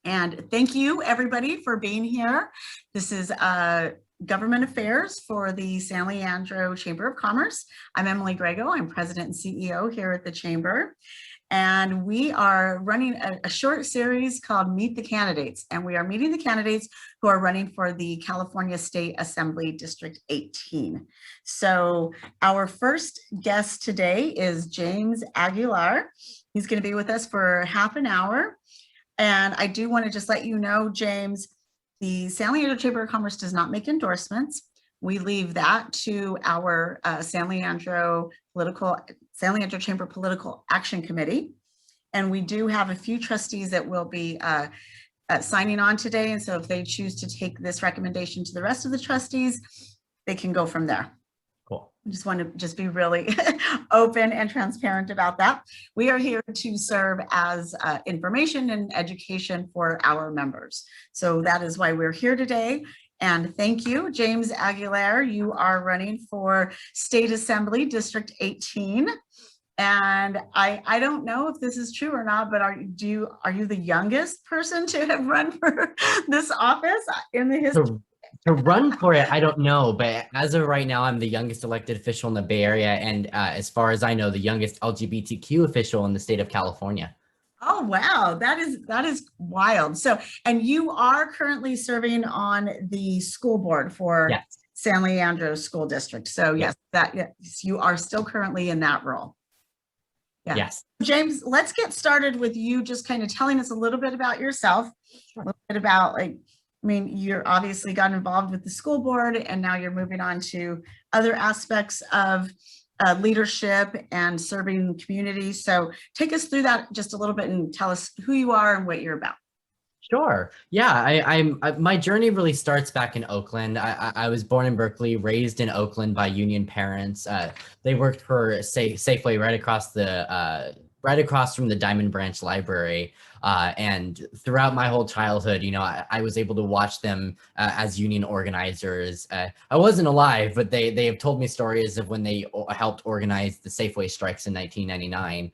And thank you, everybody, for being here. This is Government Affairs for the San Leandro Chamber of Commerce. I'm Emily Grego. I'm President and CEO here at the Chamber. And we are running a short series called Meet the Candidates. And we are meeting the candidates who are running for the California State Assembly District 18. So our first guest today is James Aguilar. He's going to be with us for half an hour. And I do want to just let you know, James, the San Leandro Chamber of Commerce does not make endorsements. We leave that to our San Leandro Chamber Political Action Committee. And we do have a few trustees that will be signing on today. And so if they choose to take this recommendation to the rest of the trustees, they can go from there. Cool. I just want to be really open and transparent about that. We are here to serve as information and education for our members. So that is why we're here today. And thank you, James Aguilar. You are running for State Assembly District 18. And I don't know if this is true or not, but are you the youngest person to have run for this office in the history? To run for it, I don't know, but as of right now, I'm the youngest elected official in the Bay Area, and as far as I know, the youngest LGBTQ official in the state of California. Oh, wow. That is wild. So, and you are currently serving on the school board for Yes. San Leandro School District. So yes, you are still currently in that role. Yeah. Yes. James, let's get started with you just kind of telling us a little bit about yourself, a little bit about you're obviously got involved with the school board and now you're moving on to other aspects of leadership and serving the community. So take us through that just a little bit and tell us who you are and what you're about. Sure. Yeah, my journey really starts back in Oakland. I was born in Berkeley, raised in Oakland by union parents. They worked for Safeway right across from the Diamond Branch Library. And throughout my whole childhood, I was able to watch them as union organizers. I wasn't alive, but they have told me stories of when they helped organize the Safeway strikes in 1999.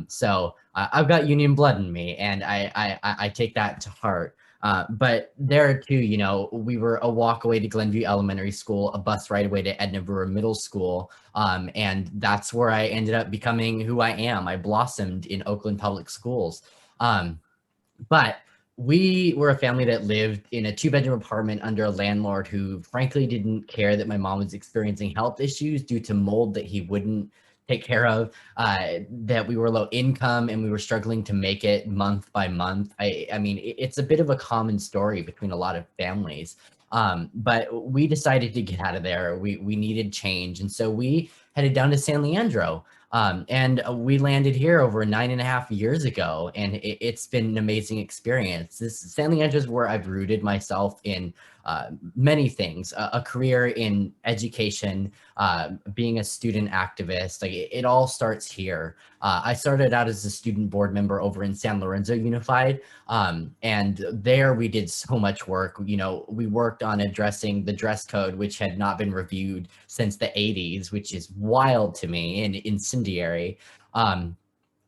So I've got union blood in me, and I take that to heart. But there too, we were a walk away to Glenview Elementary School, a bus ride away to Edna Brewer Middle School. And that's where I ended up becoming who I am. I blossomed in Oakland Public Schools. But we were a family that lived in a 2-bedroom apartment under a landlord who frankly didn't care that my mom was experiencing health issues due to mold that he wouldn't take care of, that we were low income and we were struggling to make it month by month. I mean, it's a bit of a common story between a lot of families. But we decided to get out of there. We needed change. And so we headed down to San Leandro. And we landed here over 9.5 years ago, and it's been an amazing experience. San Leandro is where I've rooted myself in many things, a career in education, being a student activist. It all starts here. I started out as a student board member over in San Lorenzo Unified, and there we did so much work. We worked on addressing the dress code, which had not been reviewed since the 80s, which is wild to me and incendiary.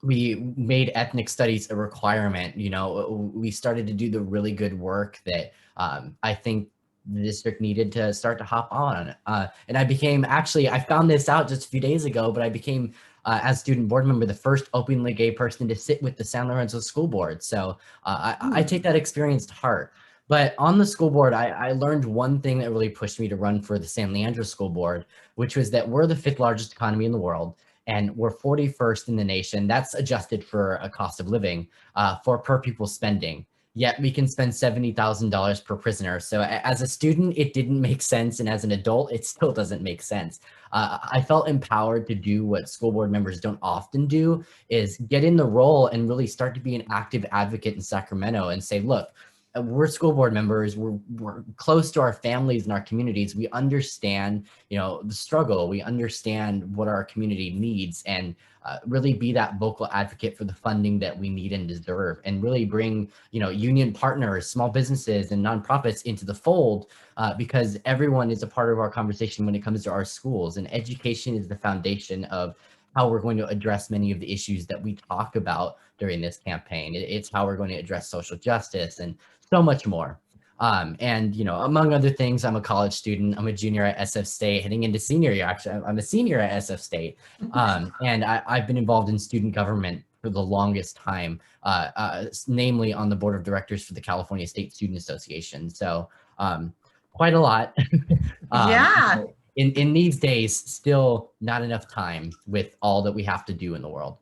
We made ethnic studies a requirement. We started to do the really good work that I think the district needed to start to hop on. And I found this out just a few days ago, but I became, as student board member, the first openly gay person to sit with the San Lorenzo School Board. So I take that experience to heart. But on the school board, I learned one thing that really pushed me to run for the San Leandro School Board, which was that we're the 5th largest economy in the world, and we're 41st in the nation. That's adjusted for a cost of living for per pupil spending. Yet we can spend $70,000 per prisoner. So as a student, it didn't make sense. And as an adult, it still doesn't make sense. I felt empowered to do what school board members don't often do, is get in the role and really start to be an active advocate in Sacramento and say, look, we're school board members. We're close to our families and our communities. We understand, the struggle. We understand what our community needs, and really be that vocal advocate for the funding that we need and deserve, and really bring, union partners, small businesses, and nonprofits into the fold, because everyone is a part of our conversation when it comes to our schools, and education is the foundation of how we're going to address many of the issues that we talk about during this campaign. It's how we're going to address social justice and so much more. And, among other things, I'm a college student. I'm a junior at SF State, heading into senior year. Actually, I'm a senior at SF State. And I've been involved in student government for the longest time, namely on the board of directors for the California State Student Association. So quite a lot. Yeah. In these days, still not enough time with all that we have to do in the world.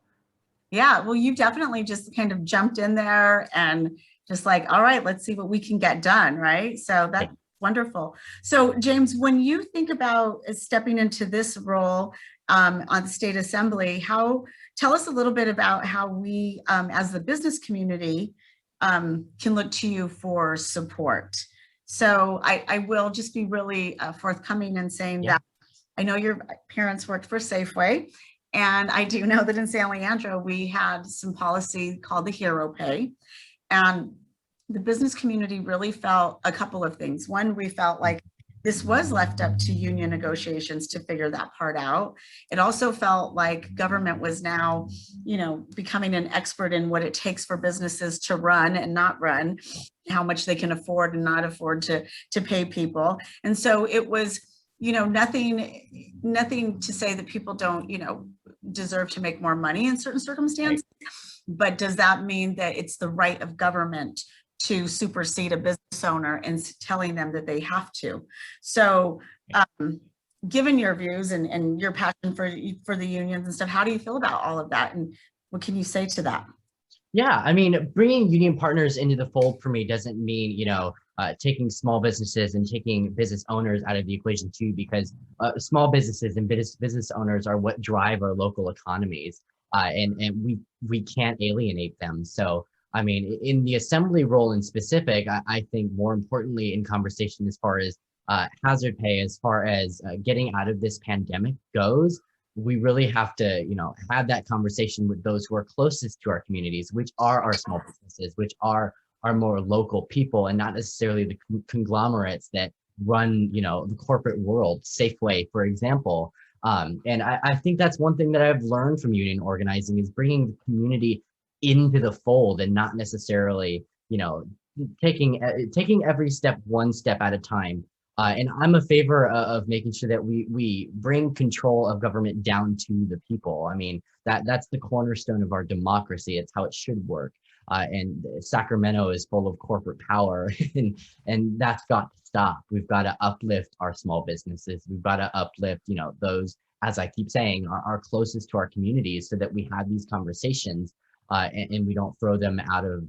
Yeah, well, you definitely just kind of jumped in there and just like, all right, let's see what we can get done, right? So that's wonderful. So James, when you think about stepping into this role on the state assembly, tell us a little bit about how we, as the business community, can look to you for support. So I will just be really forthcoming in saying that I know your parents worked for Safeway, and I do know that in San Leandro, we had some policy called the Hero Pay. And the business community really felt a couple of things. One, we felt like this was left up to union negotiations to figure that part out. It also felt like government was now, becoming an expert in what it takes for businesses to run and not run, how much they can afford and not afford to pay people. And so it was, nothing to say that people don't, deserve to make more money in certain circumstances. But does that mean that it's the right of government to supersede a business owner and telling them that they have to? So given your views and your passion for the unions and stuff, how do you feel about all of that? And what can you say to that? Yeah, I mean, bringing union partners into the fold for me doesn't mean, taking small businesses and taking business owners out of the equation too, because small businesses and business owners are what drive our local economies, and we can't alienate them. So, I mean, in the assembly role in specific, I think more importantly in conversation as far as hazard pay, as far as getting out of this pandemic goes, we really have to, have that conversation with those who are closest to our communities, which are our small businesses, which are our more local people, and not necessarily the conglomerates that run, the corporate world, Safeway, for example. And I think that's one thing that I've learned from union organizing is bringing the community into the fold and not necessarily, taking every step one step at a time. And I'm a favor of making sure that we bring control of government down to the people. I mean, that's the cornerstone of our democracy. It's how it should work. And Sacramento is full of corporate power, and that's got to stop. We've got to uplift our small businesses. We've got to uplift, those, as I keep saying, are closest to our communities, so that we have these conversations and we don't throw them out of,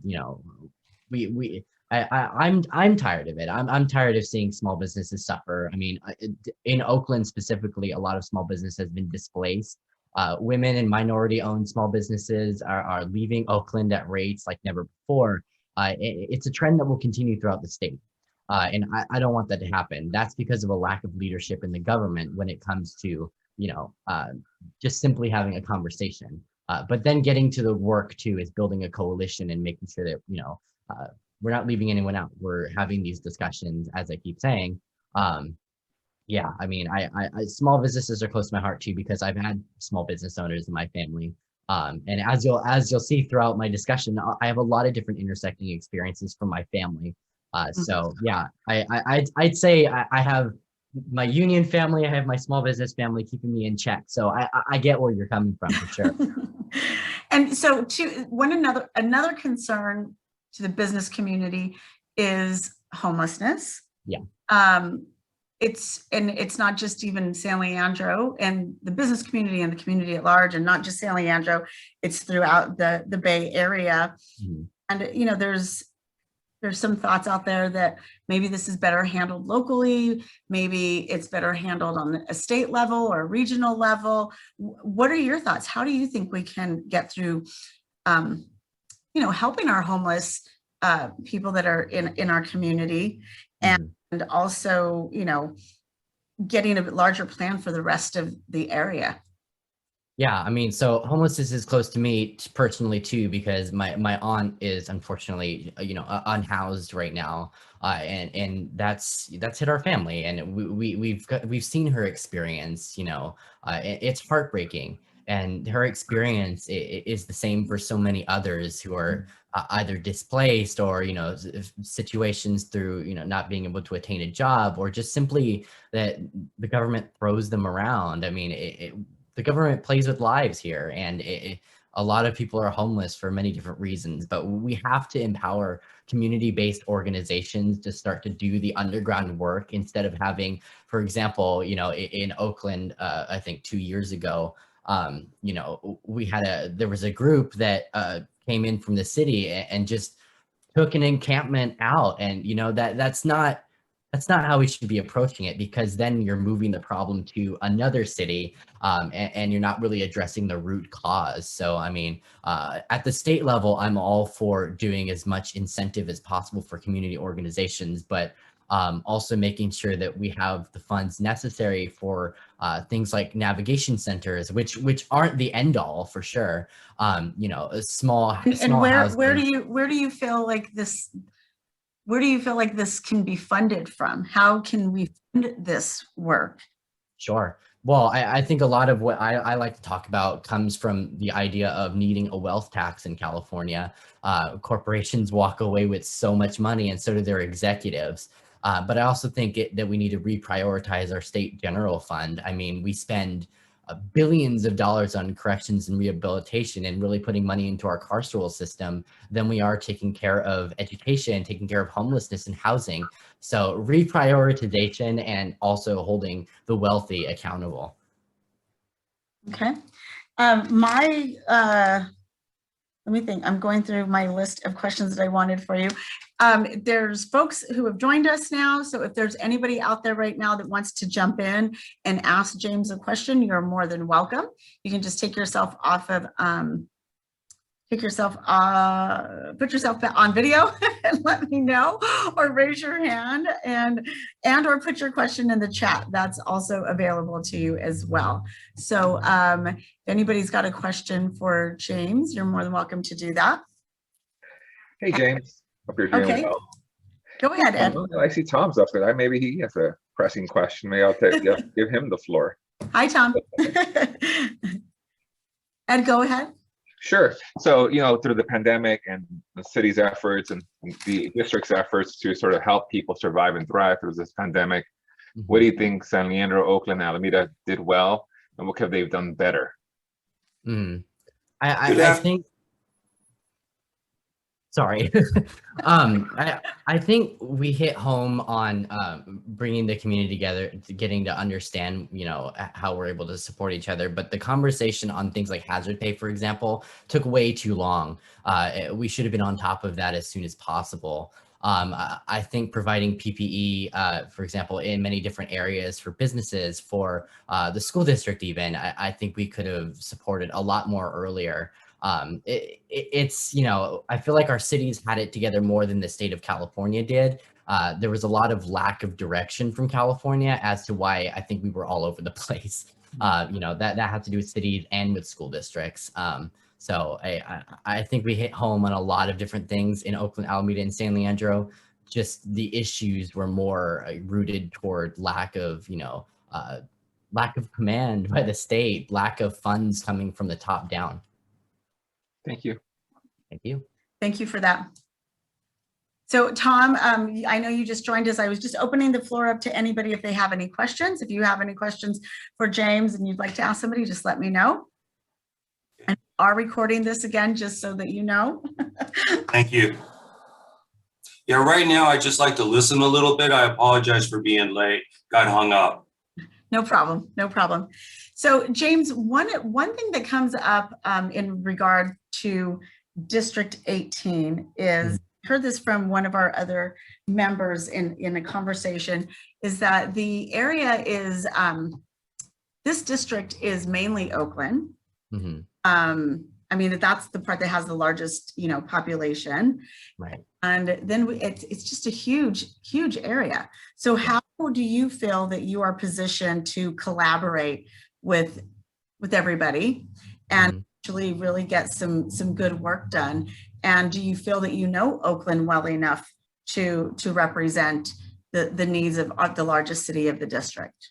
I'm tired of it. I'm tired of seeing small businesses suffer. I mean, in Oakland specifically, a lot of small business has been displaced. Women and minority-owned small businesses are leaving Oakland at rates like never before. It's a trend that will continue throughout the state. And I don't want that to happen. That's because of a lack of leadership in the government when it comes to, just simply having a conversation. But then getting to the work too is building a coalition and making sure that, we're not leaving anyone out. We're having these discussions, as I keep saying. Yeah, I mean, I small businesses are close to my heart too, because I've had small business owners in my family. And as you'll see throughout my discussion, I have a lot of different intersecting experiences from my family. So yeah, I'd say I have my union family, I have my small business family keeping me in check. So I get where you're coming from for sure. And so another concern to the business community is homelessness. Yeah. It's not just even San Leandro and the business community and the community at large, and not just San Leandro, it's throughout the Bay Area. Mm-hmm. And there's some thoughts out there that maybe this is better handled locally, maybe it's better handled on a state level or regional level. What are your thoughts? How do you think we can get through helping our homeless people that are in our community, and also, getting a larger plan for the rest of the area? Yeah, I mean, so homelessness is close to me personally too, because my aunt is unfortunately, unhoused right now, and that's hit our family, and we've seen her experience. It's heartbreaking. and her experience is the same for so many others who are either displaced or, you know, situations through, you know, not being able to attain a job, or just simply that the government throws them around. I mean, the government plays with lives here, and a lot of people are homeless for many different reasons, but we have to empower community-based organizations to start to do the underground work instead of having, for example, you know, in Oakland, I think 2 years ago, you know, there was a group that came in from the city and just took an encampment out, and you know, that's not how we should be approaching it, because then you're moving the problem to another city, and you're not really addressing the root cause. So, I mean, at the state level, I'm all for doing as much incentive as possible for community organizations, but also making sure that we have the funds necessary for things like navigation centers, which aren't the end all for sure. You know, a small where do you feel like this? Where do you feel like this can be funded from? How can we fund this work? Sure. Well, I think a lot of what I like to talk about comes from the idea of needing a wealth tax in California. Corporations walk away with so much money, and so do their executives. But I also think that we need to reprioritize our state general fund. I mean, we spend billions of dollars on corrections and rehabilitation and really putting money into our carceral system than we are taking care of education, taking care of homelessness and housing. So reprioritization and also holding the wealthy accountable. Okay. Let me think. I'm going through my list of questions that I wanted for you. There's folks who have joined us now. So if there's anybody out there right now that wants to jump in and ask James a question, you're more than welcome. You can just take yourself off of, put yourself on video and let me know, or raise your hand and or put your question in the chat. That's also available to you as well. So if anybody's got a question for James, you're more than welcome to do that. Hey, James. Hope you're doing well. Go ahead, Ed. I see Tom's up there. Maybe he has a pressing question. Maybe I'll give him the floor. Hi, Tom. Ed, go ahead. Sure. So, you know, through the pandemic and the city's efforts and the district's efforts to sort of help people survive and thrive through this pandemic, what do you think San Leandro, Oakland, Alameda did well, and what could they have done better? I think. Sorry. I think we hit home on bringing the community together, getting to understand, you know, how we're able to support each other. But the conversation on things like hazard pay, for example, took way too long. We should have been on top of that as soon as possible. I think providing PPE, for example, in many different areas for businesses, for the school district even, I think we could have supported a lot more earlier. It's, you know, I feel like our cities had it together more than the state of California did. There was a lot of lack of direction from California as to why I think we were all over the place. You know, that had to do with cities and with school districts. So I think we hit home on a lot of different things in Oakland, Alameda, and San Leandro. Just the issues were more rooted toward lack of, you know, lack of command by the state, lack of funds coming from the top down. Thank you. Thank you. Thank you for that. So Tom, I know you just joined us. I was just opening the floor up to anybody if they have any questions. If you have any questions for James and you'd like to ask somebody, just let me know. And we are recording this again, just so that you know. Thank you. Yeah, right now I just like to listen a little bit. I apologize for being late. Got hung up. No problem. No problem. So James, one thing that comes up in regard to District 18 is, heard this from one of our other members in a conversation, is that the area is, this district is mainly Oakland. I mean, that's the part that has the largest, you know, population. Right. And then it's just a huge, huge area. So how do you feel that you are positioned to collaborate with everybody and actually really get some good work done? And do you feel that you know Oakland well enough to represent the needs of the largest city of the district?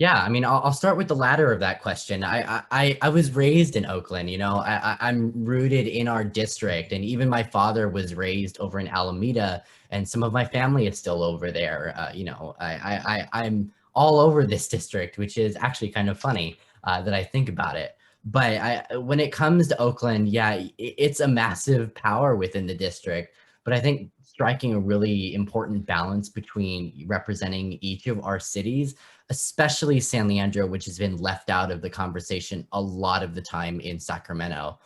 Yeah, I mean, I'll start with the latter of that question. I was raised in Oakland, I'm rooted in our district, and even my father was raised over in Alameda, and some of my family is still over there. I'm all over this district, which is actually kind of funny that I think about it. But when it comes to Oakland, yeah, it's a massive power within the district. But I think striking a really important balance between representing each of our cities, especially San Leandro, which has been left out of the conversation a lot of the time in Sacramento.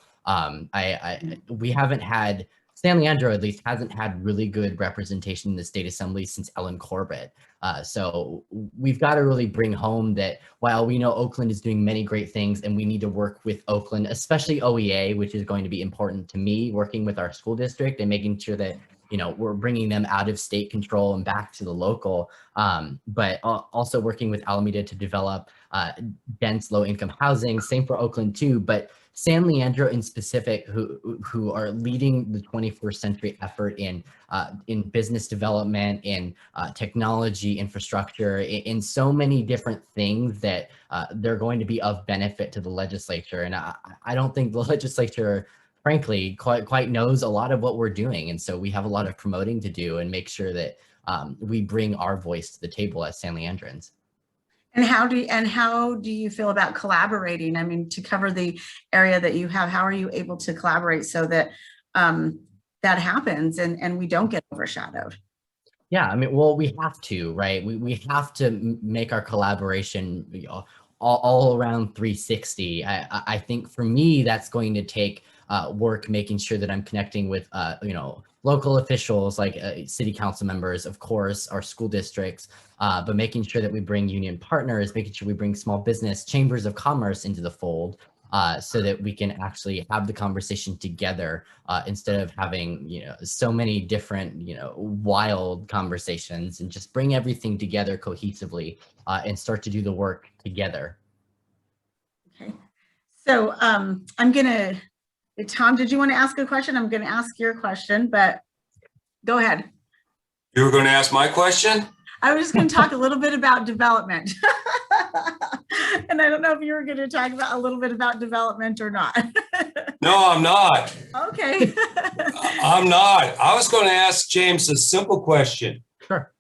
We haven't had, San Leandro at least hasn't had really good representation in the state assembly since Ellen Corbett. So we've got to really bring home that while we know Oakland is doing many great things and we need to work with Oakland, especially OEA, which is going to be important to me, working with our school district and making sure that we're bringing them out of state control and back to the local, but also working with Alameda to develop dense low-income housing. Same for Oakland too, but San Leandro in specific, who are leading the 21st century effort in business development, in technology infrastructure, in so many different things that they're going to be of benefit to the legislature. And I don't think the legislature, frankly, quite knows a lot of what we're doing. And so we have a lot of promoting to do and make sure that we bring our voice to the table as San Leandrans. And how do you feel about collaborating? I mean, to cover the area that you have, how are you able to collaborate so that that happens and we don't get overshadowed? Yeah, I mean, well, we have to, right? We have to make our collaboration all around 360. I think for me, that's going to take work making sure that I'm connecting with, local officials like city council members, of course, our school districts, but making sure that we bring union partners, making sure we bring small business, chambers of commerce into the fold, so that we can actually have the conversation together instead of having, so many different, wild conversations, and just bring everything together cohesively and start to do the work together. Okay. So Tom, did you want to ask a question? I'm going to ask your question, but go ahead. You were going to ask my question? I was just going to talk a little bit about development. And I don't know if you were going to talk about a little bit about development or not. No, I'm not. Okay. I'm not. I was going to ask James a simple question. Sure.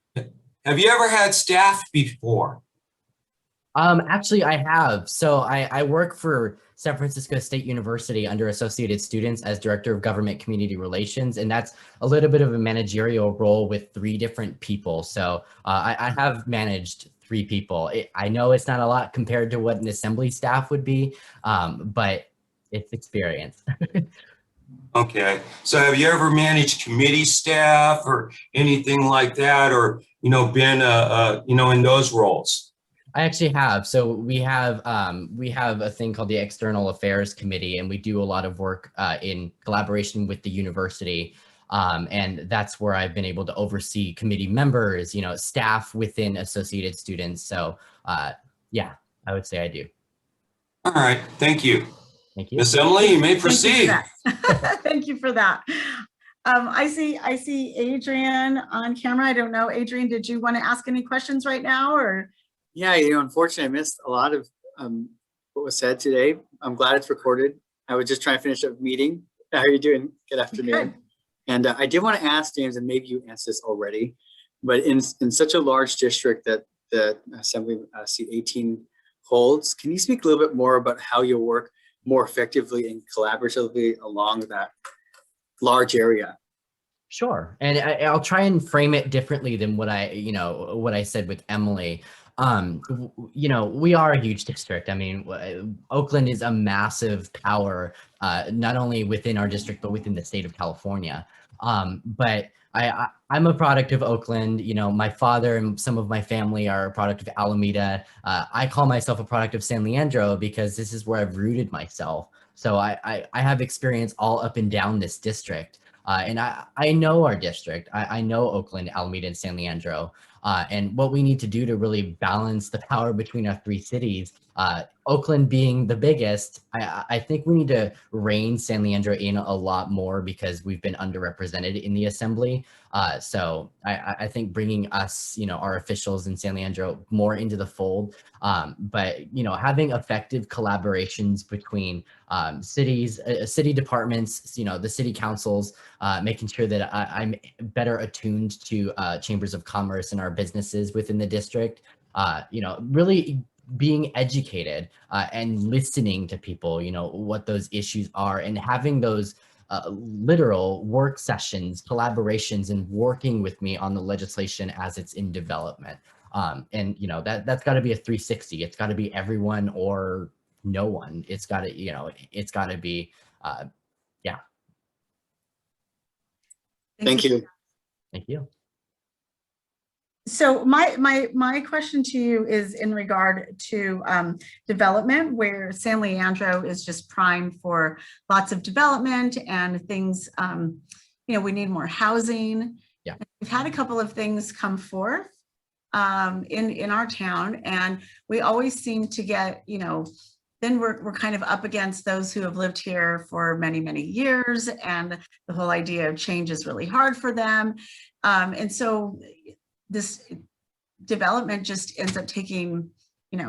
Have you ever had staff before? Actually, I have. So I work for San Francisco State University under Associated Students as Director of Government Community Relations, and that's a little bit of a managerial role with 3 different people. So I have managed 3 people. I know it's not a lot compared to what an assembly staff would be, but it's experience. Okay. So have you ever managed committee staff or anything like that, or, been, in those roles? I actually have. So we have a thing called the External Affairs Committee, and we do a lot of work in collaboration with the university. And that's where I've been able to oversee committee members, staff within Associated Students. So yeah, I would say I do. All right. Thank you. Thank you. Miss Emily, you may proceed. Thank you for that. I see Adrien on camera. I don't know, Adrien, did you want to ask any questions right now, or? Yeah, unfortunately, I missed a lot of what was said today. I'm glad it's recorded. I was just trying to finish up a meeting. How are you doing? Good afternoon. Good. And I did want to ask James, and maybe you answered this already, but in such a large district that the Assembly seat 18 holds, can you speak a little bit more about how you work more effectively and collaboratively along that large area? Sure. And I'll try and frame it differently than what I said with Emily. We are a huge district. I mean, Oakland is a massive power, not only within our district, but within the state of California. But I'm a product of Oakland. My father and some of my family are a product of Alameda. I call myself a product of San Leandro because this is where I've rooted myself. So I have experience all up and down this district. And I know our district. I know Oakland, Alameda, and San Leandro. And what we need to do to really balance the power between our three cities, Oakland being the biggest, I think we need to rein San Leandro in a lot more because we've been underrepresented in the assembly. So I think bringing us, our officials in San Leandro more into the fold, but, having effective collaborations between cities, city departments, the city councils, making sure that I'm better attuned to chambers of commerce and our businesses within the district, really being educated and listening to people, what those issues are, and having those literal work sessions, collaborations, and working with me on the legislation as it's in development. And that's got to be a 360. It's got to be everyone or no one. It's got to, it's got to be, yeah. Thank you. Thank you. So my question to you is in regard to development, where San Leandro is just primed for lots of development and things. We need more housing. Yeah, we've had a couple of things come forth in our town, and we always seem to get, then we're kind of up against those who have lived here for many, many years, and the whole idea of change is really hard for them, and so this development just ends up taking,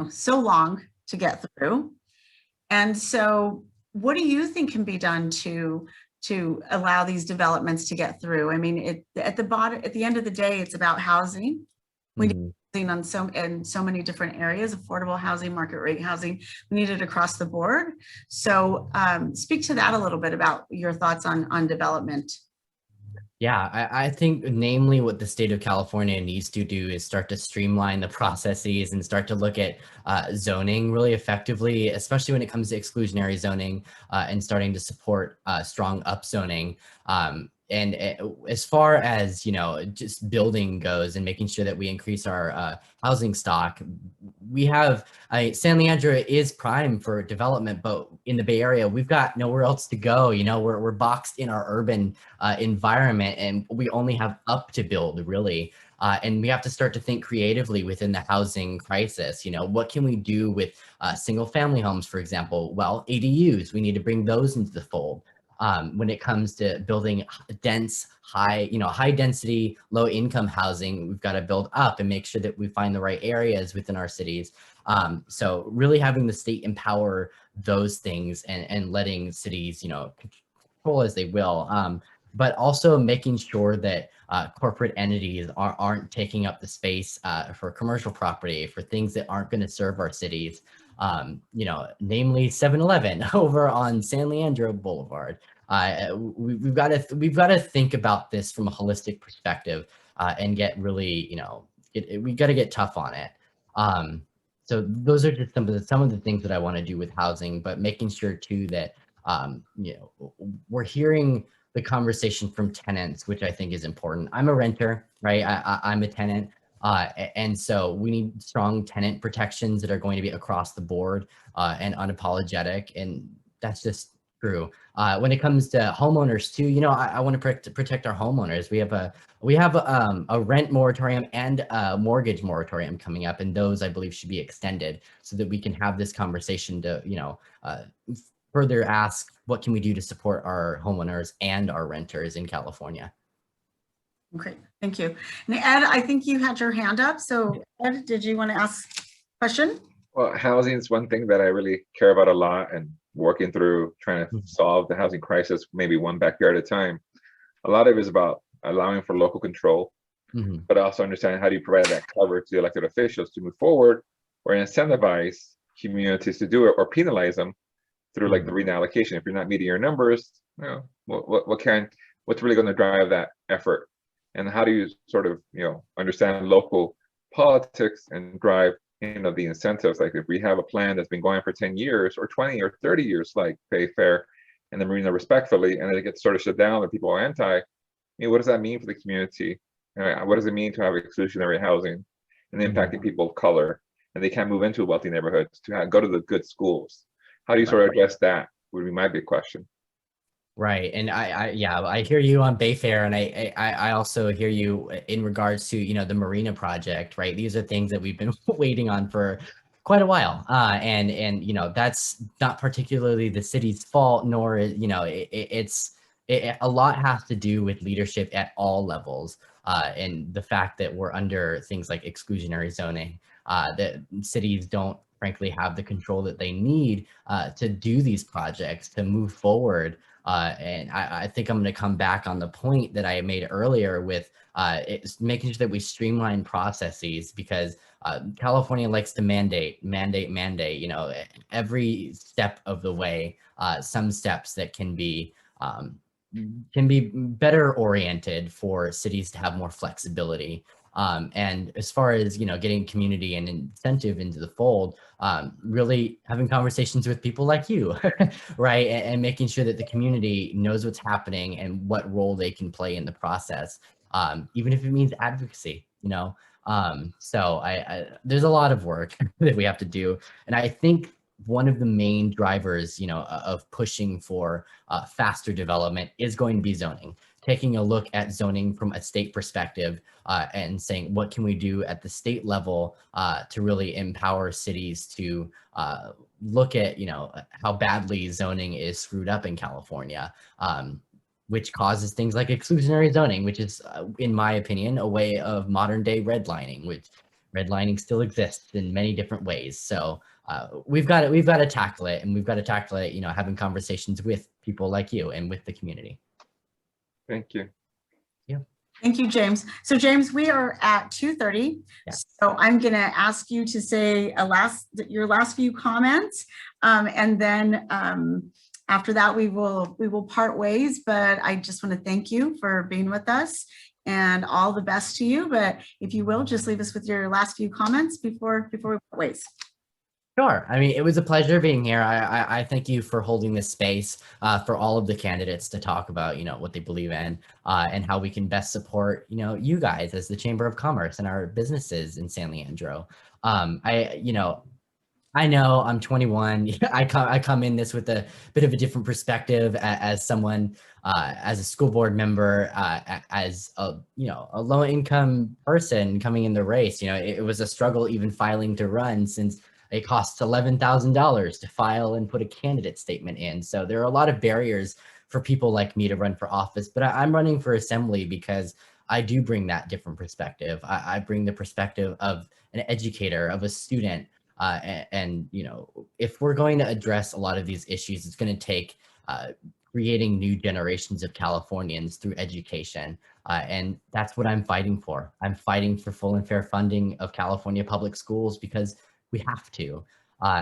so long to get through. And so what do you think can be done to allow these developments to get through? I mean, at the end of the day, it's about housing. We need housing in so many different areas, affordable housing, market rate housing. We need it across the board. So speak to that a little bit about your thoughts on development. Yeah, I think namely what the state of California needs to do is start to streamline the processes and start to look at zoning really effectively, especially when it comes to exclusionary zoning and starting to support strong upzoning. And as far as, just building goes and making sure that we increase our housing stock, we have, San Leandro is prime for development, but in the Bay Area, we've got nowhere else to go. We're boxed in our urban environment, and we only have up to build, really. And we have to start to think creatively within the housing crisis. What can we do with single family homes, for example? Well, ADUs, we need to bring those into the fold. When it comes to building dense, high density, low income housing, we've got to build up and make sure that we find the right areas within our cities. So really having the state empower those things and letting cities, control as they will, but also making sure that corporate entities aren't taking up the space for commercial property, for things that aren't going to serve our cities. Namely 7-Eleven over on San Leandro Boulevard. We've got to think about this from a holistic perspective and get really, we got to get tough on it. So those are just some of the things that I want to do with housing, but making sure too that we're hearing the conversation from tenants, which I think is important. I'm a renter, right? I'm a tenant. And so we need strong tenant protections that are going to be across the board and unapologetic. And that's just true. When it comes to homeowners too, I want to protect our homeowners. We have a rent moratorium and a mortgage moratorium coming up, and those I believe should be extended so that we can have this conversation to, further ask what can we do to support our homeowners and our renters in California. Great, thank you. And Ed, I think you had your hand up. So Ed, did you want to ask a question? Well, housing is one thing that I really care about a lot, and working through trying to solve the housing crisis, maybe one backyard at a time. A lot of it is about allowing for local control, but also understanding how do you provide that cover to the elected officials to move forward or incentivize communities to do it, or penalize them through like the reallocation. If you're not meeting your numbers, what's really going to drive that effort? And how do you sort of, understand local politics and drive, the incentives? Like if we have a plan that's been going for 10 years or 20 or 30 years, like pay fair and the marina respectfully, and then it gets sort of shut down or people are anti, what does that mean for the community? What does it mean to have exclusionary housing and impacting people of color, and they can't move into wealthy neighborhoods to go to the good schools? How do you sort of address that would be my big question. Right. And I hear you on Bayfair, and I also hear you in regards to, the Marina project, right? These are things that we've been waiting on for quite a while. And that's not particularly the city's fault, nor, a lot has to do with leadership at all levels. And the fact that we're under things like exclusionary zoning, that cities don't frankly have the control that they need to do these projects, to move forward. And I think I'm going to come back on the point that I made earlier with it's making sure that we streamline processes, because California likes to mandate, every step of the way. Some steps that can be better oriented for cities to have more flexibility. And as far as, getting community and incentive into the fold, really having conversations with people like you, right? And making sure that the community knows what's happening and what role they can play in the process, even if it means advocacy, so there's a lot of work that we have to do. And I think one of the main drivers, of pushing for faster development is going to be zoning. Taking a look at zoning from a state perspective and saying, what can we do at the state level to really empower cities to look at, how badly zoning is screwed up in California, which causes things like exclusionary zoning, which is, in my opinion, a way of modern day redlining, which redlining still exists in many different ways. So we've got to tackle it, and we've got to tackle it, having conversations with people like you and with the community. Thank you. Yeah. Thank you, James. So James, we are at 2:30. Yeah. So I'm going to ask you to say your last few comments. And then after that, we will part ways, but I just want to thank you for being with us, and all the best to you. But if you will, just leave us with your last few comments before we part ways. Sure. I mean, it was a pleasure being here. I thank you for holding this space for all of the candidates to talk about, what they believe in and how we can best support, you guys as the Chamber of Commerce and our businesses in San Leandro. I know I'm 21. I come in this with a bit of a different perspective as someone, as a school board member, as a low income person coming in the race. It was a struggle even filing to run, since it costs $11,000 to file and put a candidate statement in. So there are a lot of barriers for people like me to run for office, but I'm running for assembly because I do bring that different perspective. I bring the perspective of an educator, of a student. And if we're going to address a lot of these issues, it's going to take creating new generations of Californians through education. And that's what I'm fighting for. I'm fighting for full and fair funding of California public schools, because we have to.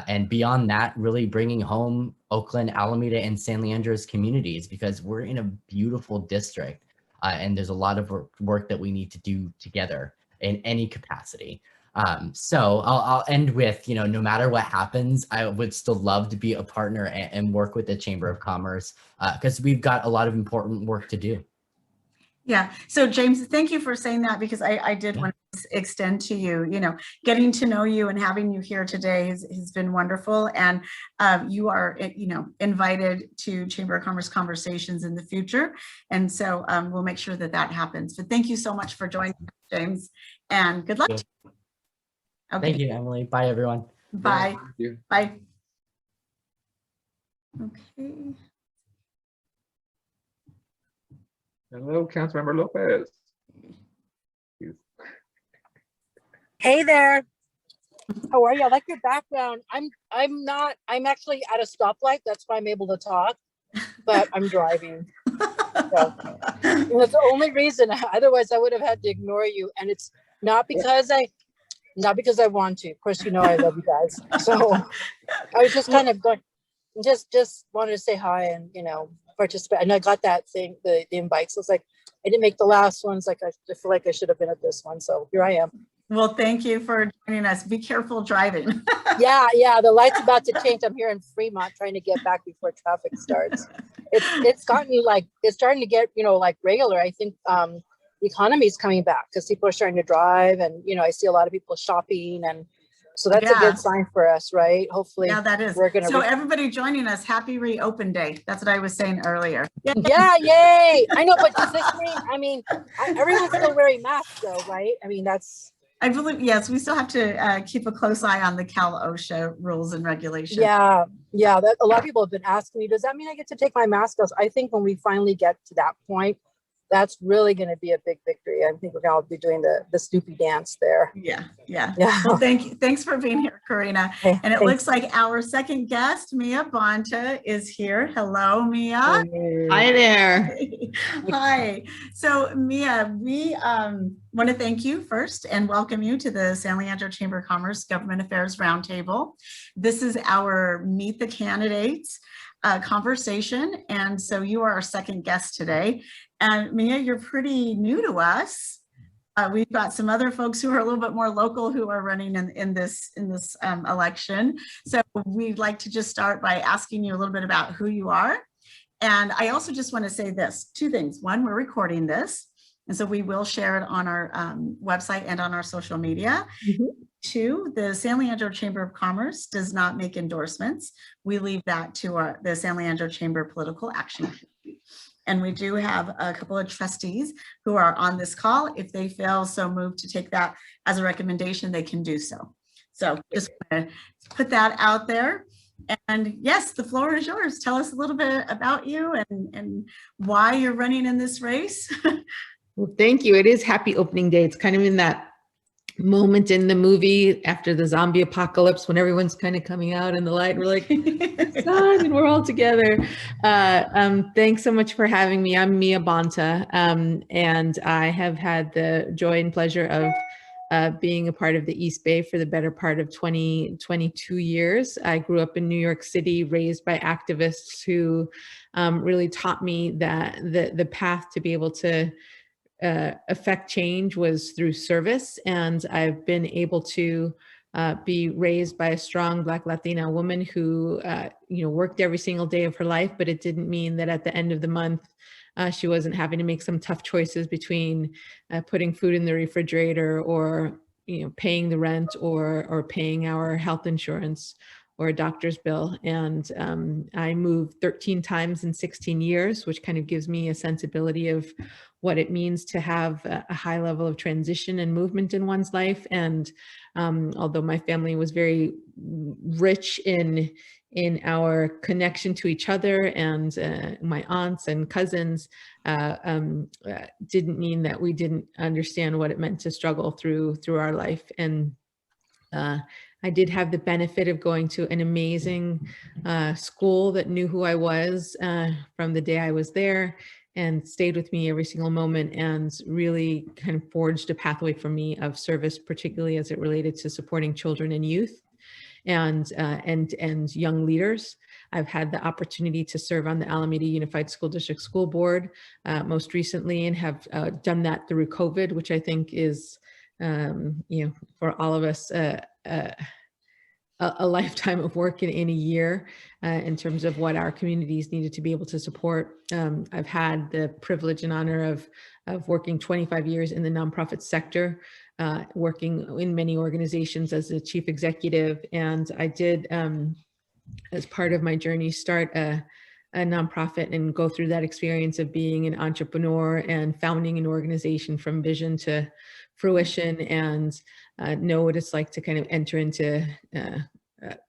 And beyond that, really bringing home Oakland, Alameda, and San Leandro's communities, because we're in a beautiful district. And there's a lot of work that we need to do together in any capacity. So I'll end with, no matter what happens, I would still love to be a partner and work with the Chamber of Commerce, because we've got a lot of important work to do. Yeah. So James, thank you for saying that, because I did want to extend to you, getting to know you and having you here today has been wonderful. And you are, invited to Chamber of Commerce conversations in the future. And so we'll make sure that happens. But thank you so much for joining us, James, and good luck. Yeah. Okay. Thank you, Emily. Bye, everyone. Bye. Thank you. Bye. Okay. Hello, Councilmember Lopez. Hey there. How are you? I like your background. I'm actually at a stoplight. That's why I'm able to talk, but I'm driving. So, and that's the only reason. Otherwise, I would have had to ignore you. And it's not because I want to. Of course, I love you guys. So I was just kind of going, just wanted to say hi and, participate. And I got that thing, the invite. So it's like, I didn't make the last ones. Like, I feel like I should have been at this one. So here I am. Well, thank you for joining us. Be careful driving. Yeah. The light's about to change. I'm here in Fremont trying to get back before traffic starts. It's gotten me it's starting to get, regular. I think the economy is coming back because people are starting to drive, and, I see a lot of people shopping, and So that's a Yeah. good sign for us, right? Hopefully. Yeah, that is. We're gonna So everybody joining us, happy reopen day. That's what I was saying earlier. Yeah, yay. I know, but does this mean, everyone's still wearing masks though, right? I mean, that's. I believe, yes, we still have to keep a close eye on the Cal OSHA rules and regulations. Yeah, that a lot of people have been asking me, does that mean I get to take my mask off? I think when we finally get to that point, that's really going to be a big victory. I think we're going to be doing the Snoopy dance there. Yeah. Well, thank you. Thanks for being here, Corina. Hey, and it thanks. looks like our second guest, Mia Bonta, is here. Hello, Mia. Hi there. Hi. So Mia, we want to thank you first and welcome you to the San Leandro Chamber of Commerce Government Affairs Roundtable. This is our Meet the Candidates conversation. And so you are our second guest today. And Mia, you're pretty new to us. We've got some other folks who are a little bit more local who are running in this election. So we'd like to just start by asking you a little bit about who you are. And I also just want to say two things. One, we're recording this, and so we will share it on our website and on our social media. Mm-hmm. Two, the San Leandro Chamber of Commerce does not make endorsements. We leave that to the San Leandro Chamber Political Action Committee. And we do have a couple of trustees who are on this call. If they feel so moved to take that as a recommendation, they can do so. So just want to put that out there. And yes, the floor is yours. Tell us a little bit about you and why you're running in this race. Well, thank you. It is happy opening day. It's kind of in that moment in the movie after the zombie apocalypse when everyone's kind of coming out in the light. We're like, son, and we're all together. Thanks so much for having me. I'm Mia Bonta, and I have had the joy and pleasure of being a part of the East Bay for the better part of 22 years. I grew up in New York City, raised by activists who really taught me that the path to be able to affect change was through service. And I've been able to be raised by a strong Black Latina woman who worked every single day of her life, but it didn't mean that at the end of the month, she wasn't having to make some tough choices between putting food in the refrigerator or paying the rent or paying our health insurance or a doctor's bill. And I moved 13 times in 16 years, which kind of gives me a sensibility of what it means to have a high level of transition and movement in one's life. And although my family was very rich in our connection to each other and my aunts and cousins, didn't mean that we didn't understand what it meant to struggle through our life. And I did have the benefit of going to an amazing school that knew who I was from the day I was there and stayed with me every single moment and really kind of forged a pathway for me of service, particularly as it related to supporting children and youth and young leaders. I've had the opportunity to serve on the Alameda Unified School District School Board most recently and have done that through COVID, which I think is, for all of us, a lifetime of work in a year in terms of what our communities needed to be able to support. I've had the privilege and honor of working 25 years in the nonprofit sector, working in many organizations as a chief executive. And I did, as part of my journey, start a nonprofit and go through that experience of being an entrepreneur and founding an organization from vision to fruition, and know what it's like to kind of enter into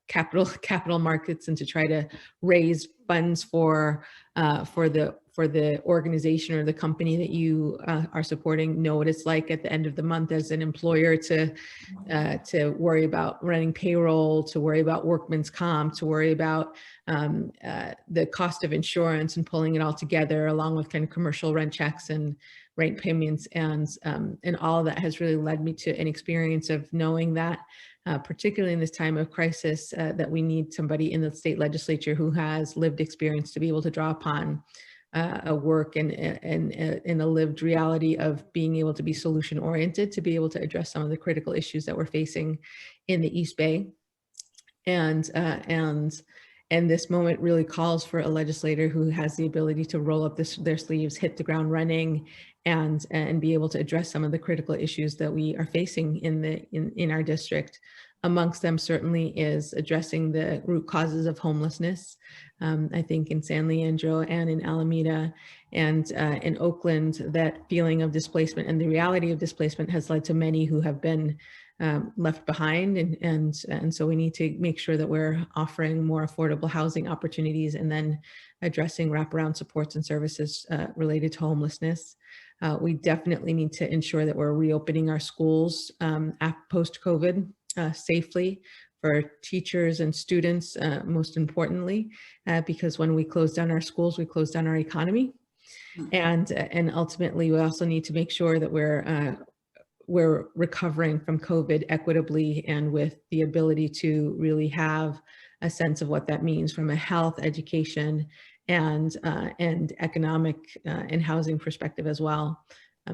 capital markets and to try to raise funds for the organization or the company that you are supporting. Know what it's like at the end of the month as an employer to worry about running payroll, to worry about workman's comp, to worry about the cost of insurance and pulling it all together, along with kind of commercial rent checks and rent payments, and all of that has really led me to an experience of knowing that, particularly in this time of crisis, that we need somebody in the state legislature who has lived experience to be able to draw upon a work and a lived reality of being able to be solution oriented, to be able to address some of the critical issues that we're facing in the East Bay. And this moment really calls for a legislator who has the ability to roll up their sleeves, hit the ground running, and be able to address some of the critical issues that we are facing in our district. Amongst them certainly is addressing the root causes of homelessness. I think in San Leandro and in Alameda and in Oakland, that feeling of displacement and the reality of displacement has led to many who have been left behind. And so we need to make sure that we're offering more affordable housing opportunities and then addressing wraparound supports and services related to homelessness. We definitely need to ensure that we're reopening our schools post-COVID safely for teachers and students, most importantly, because when we close down our schools, we close down our economy. And ultimately, we also need to make sure that we're recovering from COVID equitably and with the ability to really have a sense of what that means from a health, education, and economic and housing perspective as well.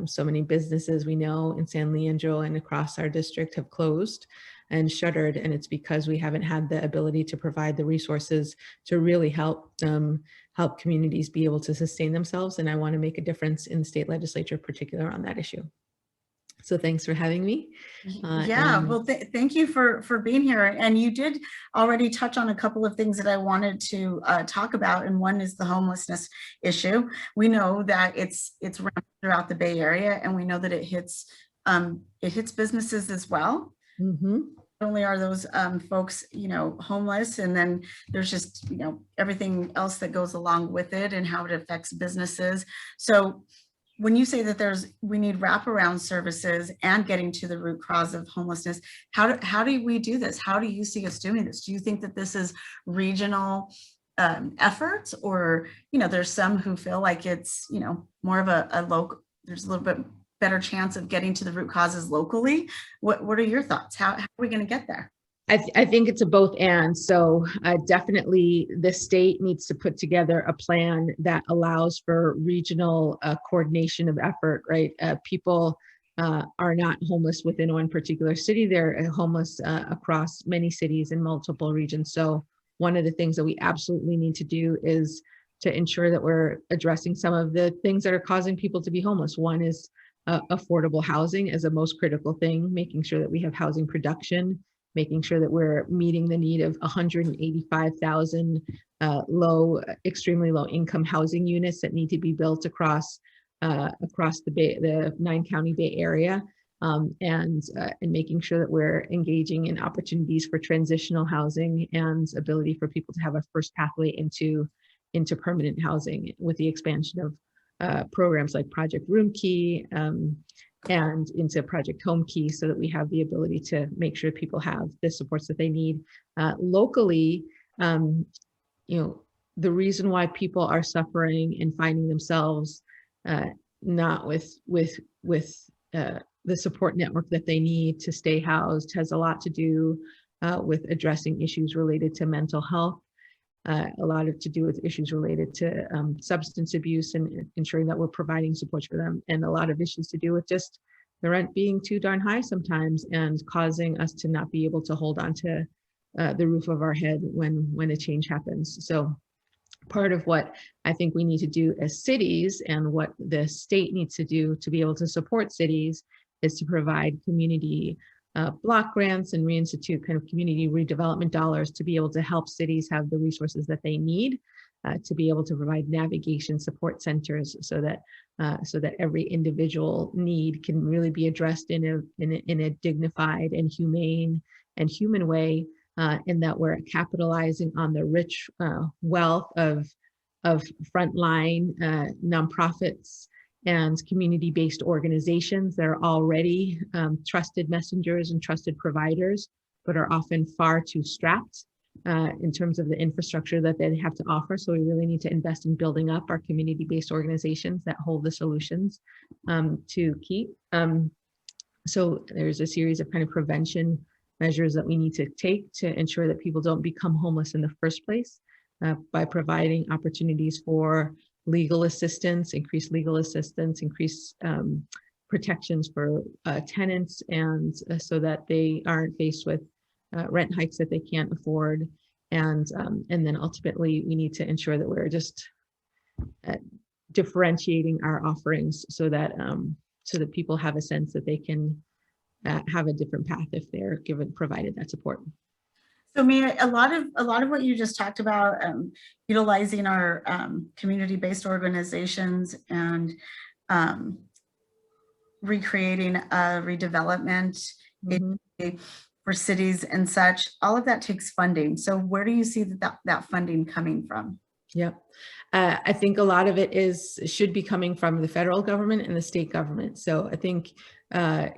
So many businesses we know in San Leandro and across our district have closed and shuttered, and it's because we haven't had the ability to provide the resources to really help communities be able to sustain themselves. And I want to make a difference in the state legislature, particular on that issue. So thanks for having me. Well, thank you for being here. And you did already touch on a couple of things that I wanted to talk about. And one is the homelessness issue. We know that it's rampant throughout the Bay Area, and we know that it hits businesses as well. Mm-hmm. Not only are those folks, homeless, and then there's just, everything else that goes along with it and how it affects businesses. So when you say that we need wraparound services and getting to the root cause of homelessness, how do we do this? How do you see us doing this? Do you think that this is regional efforts, or, there's some who feel like it's, more of a local, there's a little bit better chance of getting to the root causes locally? What are your thoughts? How are we going to get there? I think it's a both and. So definitely the state needs to put together a plan that allows for regional coordination of effort, right? People are not homeless within one particular city. They're homeless across many cities in multiple regions. So one of the things that we absolutely need to do is to ensure that we're addressing some of the things that are causing people to be homeless. One is affordable housing as a most critical thing, making sure that we have housing production, making sure that we're meeting the need of 185,000 extremely low income housing units that need to be built across the 9-county Bay Area, and making sure that we're engaging in opportunities for transitional housing and ability for people to have a first pathway into permanent housing with the expansion of programs like Project Room Key and into Project Home Key, so that we have the ability to make sure people have the supports that they need locally. The reason why people are suffering and finding themselves not with the support network that they need to stay housed has a lot to do with addressing issues related to mental health, a lot to do with issues related to substance abuse and ensuring that we're providing supports for them, and a lot of issues to do with just the rent being too darn high sometimes and causing us to not be able to hold on to the roof of our head when a change happens. So part of what I think we need to do as cities, and what the state needs to do to be able to support cities, is to provide community block grants and reinstitute kind of community redevelopment dollars to be able to help cities have the resources that they need to be able to provide navigation support centers, so that every individual need can really be addressed in a dignified and humane and human way, and that we're capitalizing on the rich wealth of frontline nonprofits and community-based organizations that are already trusted messengers and trusted providers, but are often far too strapped in terms of the infrastructure that they have to offer. So we really need to invest in building up our community-based organizations that hold the solutions to keep. So there's a series of kind of prevention measures that we need to take to ensure that people don't become homeless in the first place, by providing opportunities for legal assistance, increased protections for tenants, and so that they aren't faced with rent hikes that they can't afford. And then ultimately we need to ensure that we're just differentiating our offerings so that people have a sense that they can have a different path if they're provided that support. So Mia, a lot of what you just talked about, utilizing our community-based organizations and recreating a redevelopment for cities and such, all of that takes funding. So where do you see that funding coming from? Yep. I think a lot of it should be coming from the federal government and the state government. So I think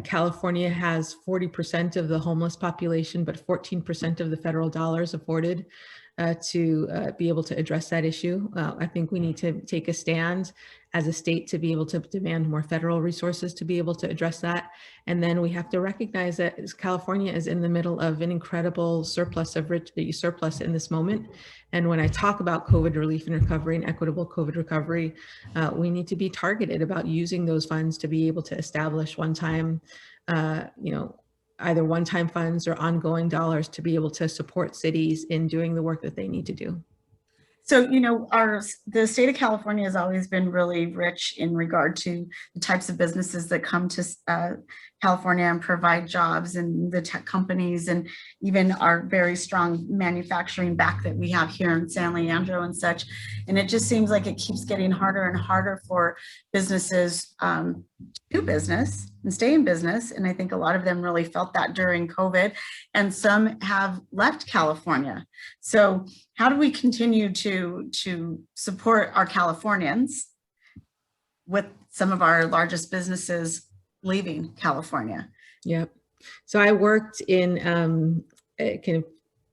California has 40% of the homeless population, but 14% of the federal dollars afforded to be able to address that issue. I think we need to take a stand as a state to be able to demand more federal resources to be able to address that. And then we have to recognize that California is in the middle of an incredible surplus in this moment. And when I talk about COVID relief and recovery and equitable COVID recovery, we need to be targeted about using those funds to be able to establish one-time, either one-time funds or ongoing dollars to be able to support cities in doing the work that they need to do. So, the state of California has always been really rich in regard to the types of businesses that come to California and provide jobs, and the tech companies, and even our very strong manufacturing back that we have here in San Leandro and such. And it just seems like it keeps getting harder and harder for businesses to do business and stay in business. And I think a lot of them really felt that during COVID, and some have left California. So how do we continue to support our Californians with some of our largest businesses leaving California? Yep. So I worked in kind of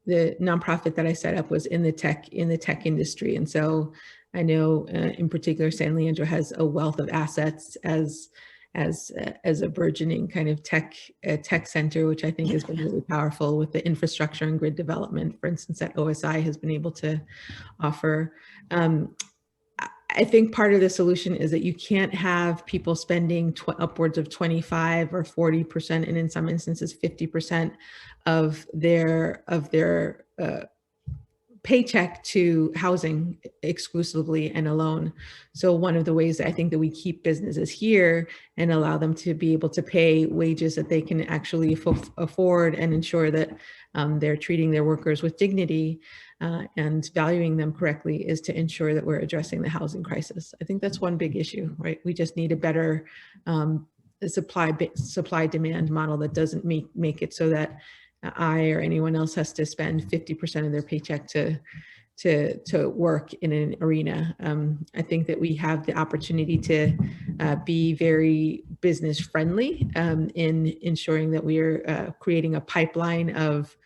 the nonprofit that I set up was in the tech industry, and so I know in particular San Leandro has a wealth of assets as a burgeoning kind of tech center, which I think has been really powerful with the infrastructure and grid development, for instance, that OSI has been able to offer. I think part of the solution is that you can't have people spending upwards of 25 or 40%, and in some instances 50% of their paycheck to housing exclusively and alone. So one of the ways that I think that we keep businesses here and allow them to be able to pay wages that they can actually afford and ensure that they're treating their workers with dignity and valuing them correctly is to ensure that we're addressing the housing crisis. I think that's one big issue, right? We just need a better supply demand model that doesn't make it so that I or anyone else has to spend 50% of their paycheck to work in an arena. I think that we have the opportunity to be very business friendly in ensuring that we are creating a pipeline of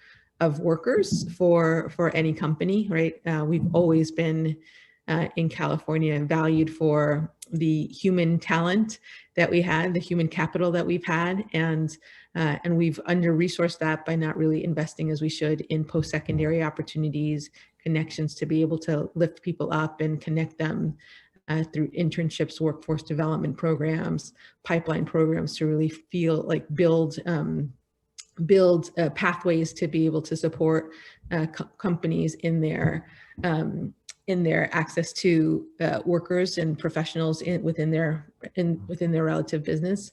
workers for any company, right? We've always been in California valued for the human talent that we had, the human capital that we've had, and we've under-resourced that by not really investing as we should in post-secondary opportunities, connections to be able to lift people up and connect them through internships, workforce development programs, pipeline programs to really feel like build pathways to be able to support companies in their access to workers and professionals within their relative business,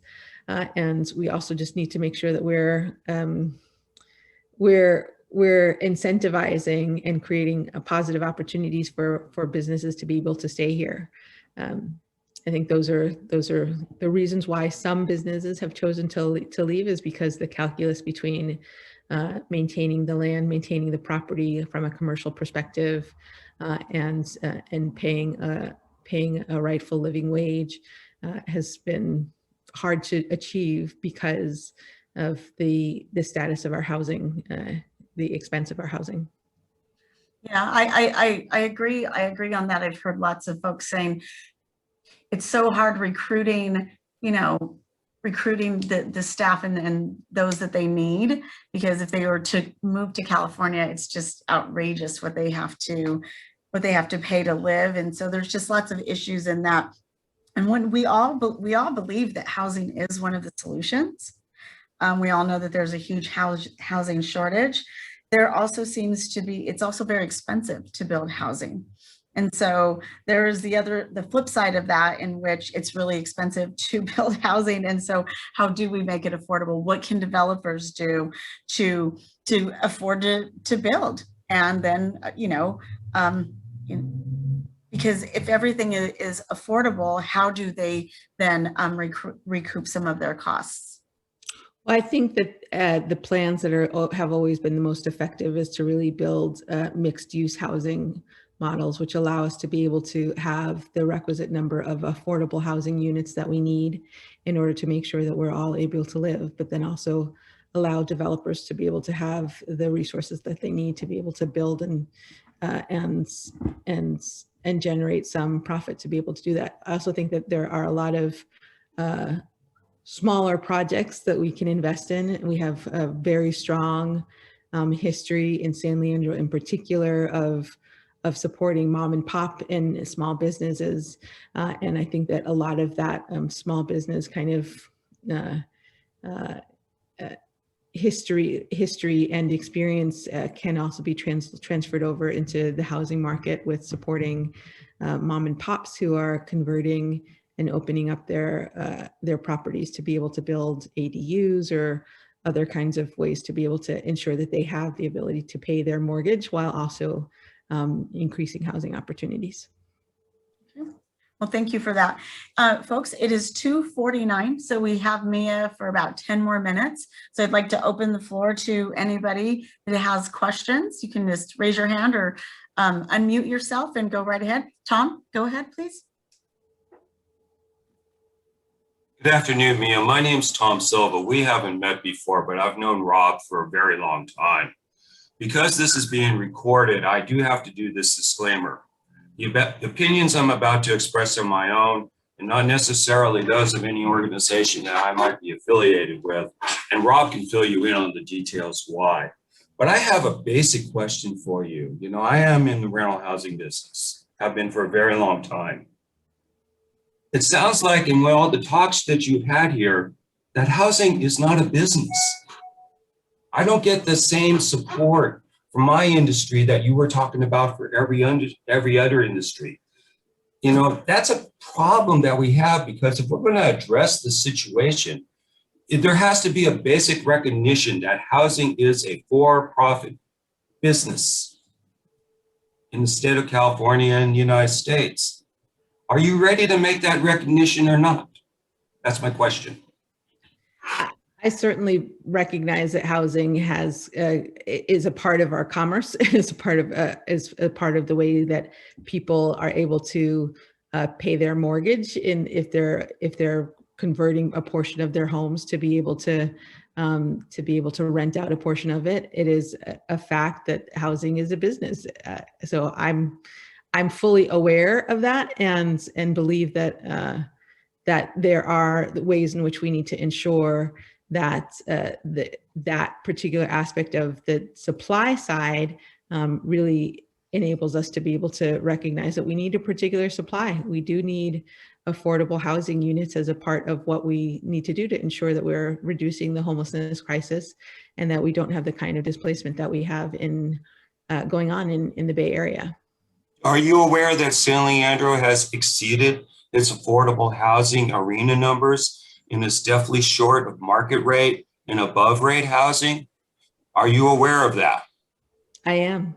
and we also just need to make sure that we're incentivizing and creating positive opportunities for businesses to be able to stay here. I think those are the reasons why some businesses have chosen to leave, is because the calculus between maintaining the land, maintaining the property from a commercial perspective, and paying a rightful living wage has been hard to achieve because of the status of our housing, the expense of our housing. Yeah, I agree. I agree on that. I've heard lots of folks saying it's so hard recruiting the staff and those that they need, because if they were to move to California, it's just outrageous what they have to pay to live. And so there's just lots of issues in that. And when we all believe that housing is one of the solutions. We all know that there's a huge housing shortage. There also seems to be, it's also very expensive to build housing. And so there's the flip side of that, in which it's really expensive to build housing. And so how do we make it affordable? What can developers do to afford to build? And then, because if everything is affordable, how do they then recoup some of their costs? Well, I think that the plans that have always been the most effective is to really build mixed use housing models, which allow us to be able to have the requisite number of affordable housing units that we need in order to make sure that we're all able to live, but then also allow developers to be able to have the resources that they need to be able to build and generate some profit to be able to do that. I also think that there are a lot of smaller projects that we can invest in. We have a very strong history in San Leandro in particular of supporting mom and pop and small businesses. And I think that a lot of that small business kind of history and experience can also be transferred over into the housing market with supporting mom and pops who are converting and opening up their properties to be able to build ADUs or other kinds of ways to be able to ensure that they have the ability to pay their mortgage while also increasing housing opportunities. Well, thank you for that. Folks, it is 2:49, so we have Mia for about 10 more minutes. So I'd like to open the floor to anybody that has questions. You can just raise your hand or unmute yourself and go right ahead. Tom, go ahead, please. Good afternoon, Mia. My name's Tom Silva. We haven't met before, but I've known Rob for a very long time. Because this is being recorded, I do have to do this disclaimer. The opinions I'm about to express are my own and not necessarily those of any organization that I might be affiliated with. And Rob can fill you in on the details why. But I have a basic question for you. You know, I am in the rental housing business. I've been for a very long time. It sounds like in all the talks that you've had here, that housing is not a business. I don't get the same support from my industry that you were talking about for every other industry. You know, that's a problem that we have, because if we're going to address the situation, there has to be a basic recognition that housing is a for-profit business in the state of California and the United States. Are you ready to make that recognition or not? That's my question. I certainly recognize that housing is a part of our commerce, is a part of the way that people are able to pay their mortgage, if they're converting a portion of their homes to be able to rent out a portion of it. It is a fact that housing is a business. So I'm fully aware of that and believe that there are ways in which we need to ensure that that particular aspect of the supply side really enables us to be able to recognize that we need a particular supply. We do need affordable housing units as a part of what we need to do to ensure that we're reducing the homelessness crisis and that we don't have the kind of displacement that we have going on in the Bay Area. Are you aware that San Leandro has exceeded its affordable housing arena numbers and is definitely short of market rate and above rate housing? Are you aware of that? I am.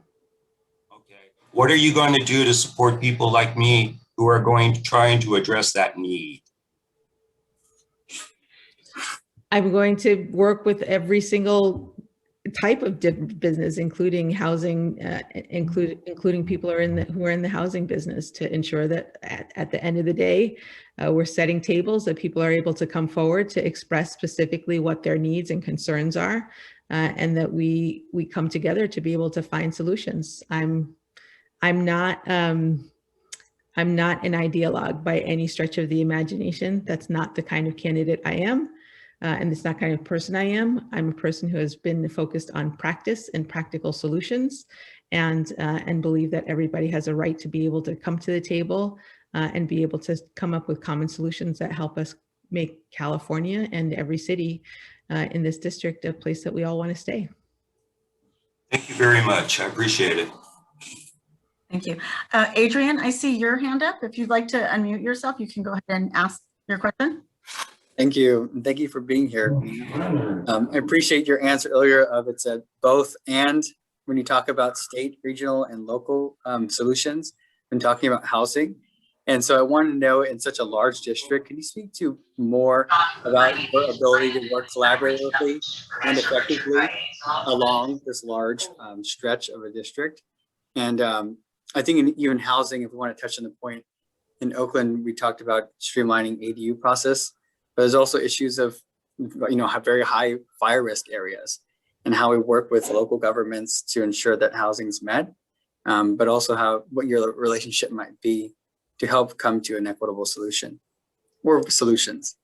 Okay. What are you going to do to support people like me who are trying to address that need? I'm going to work with every single type of business, including housing, including people who are in the housing business, to ensure that at the end of the day, we're setting tables that people are able to come forward to express specifically what their needs and concerns are, and that we come together to be able to find solutions. I'm not an ideologue by any stretch of the imagination. That's not the kind of candidate I am. And it's not kind of person I am. I'm a person who has been focused on practice and practical solutions, and believe that everybody has a right to be able to come to the table and be able to come up with common solutions that help us make California and every city in this district a place that we all want to stay. Thank you very much. I appreciate it. Thank you. Adrien, I see your hand up. If you'd like to unmute yourself, you can go ahead and ask your question. Thank you. And thank you for being here. I appreciate your answer earlier of it's a both and when you talk about state, regional, and local solutions when talking about housing. And so I want to know, in such a large district, can you speak to more about your ability to work collaboratively and effectively along this large stretch of a district? And I think in even housing, if we want to touch on the point, in Oakland, we talked about streamlining ADU process, but there's also issues of, very high fire risk areas and how we work with local governments to ensure that housing is met, but also what your relationship might be to help come to an equitable solution or solutions.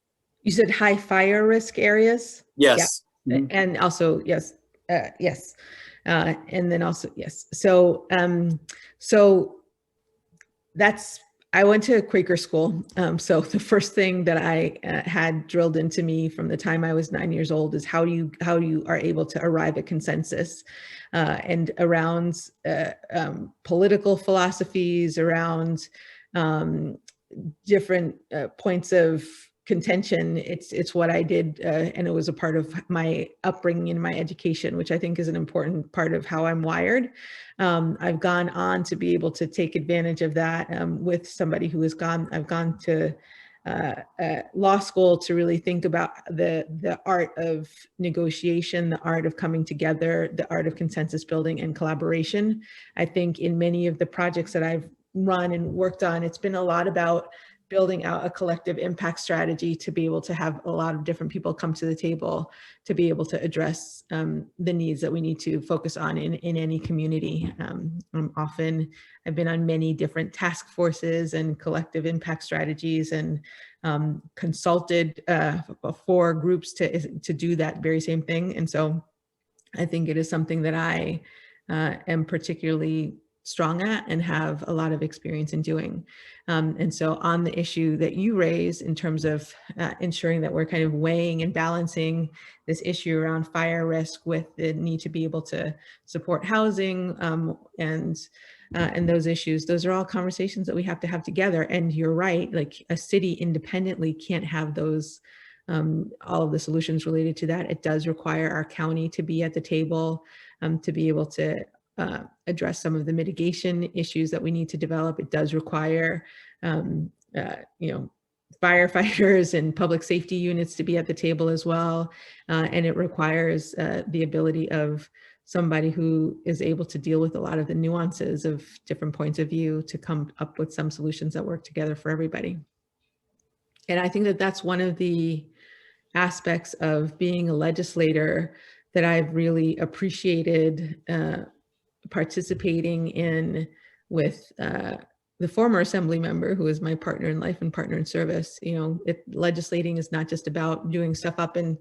You said high fire risk areas? Yes. Yeah. Mhm. And also, yes, yes. And then also, yes. So, I went to a Quaker school. So the first thing that I had drilled into me from the time I was 9 years old is how you are able to arrive at consensus and around political philosophies, around different points of contention. It's what I did, and it was a part of my upbringing and my education, which I think is an important part of how I'm wired. I've gone on to be able to take advantage of that with somebody who I've gone to law school to really think about the art of negotiation, the art of coming together, the art of consensus building and collaboration. I think in many of the projects that I've run and worked on, it's been a lot about building out a collective impact strategy to be able to have a lot of different people come to the table to be able to address the needs that we need to focus on in any community. I've been on many different task forces and collective impact strategies and consulted for groups to do that very same thing. And so I think it is something that I am particularly strong at and have a lot of experience in doing. And so on the issue that you raise in terms of ensuring that we're kind of weighing and balancing this issue around fire risk with the need to be able to support housing and those issues, those are all conversations that we have to have together. And you're right, like a city independently can't have those all of the solutions related to that. It does require our county to be at the table to be able to address some of the mitigation issues that we need to develop. It does require, firefighters and public safety units to be at the table as well. And it requires the ability of somebody who is able to deal with a lot of the nuances of different points of view to come up with some solutions that work together for everybody. And I think that that's one of the aspects of being a legislator that I've really appreciated participating in with the former assembly member who is my partner in life and partner in service. Legislating is not just about doing stuff up in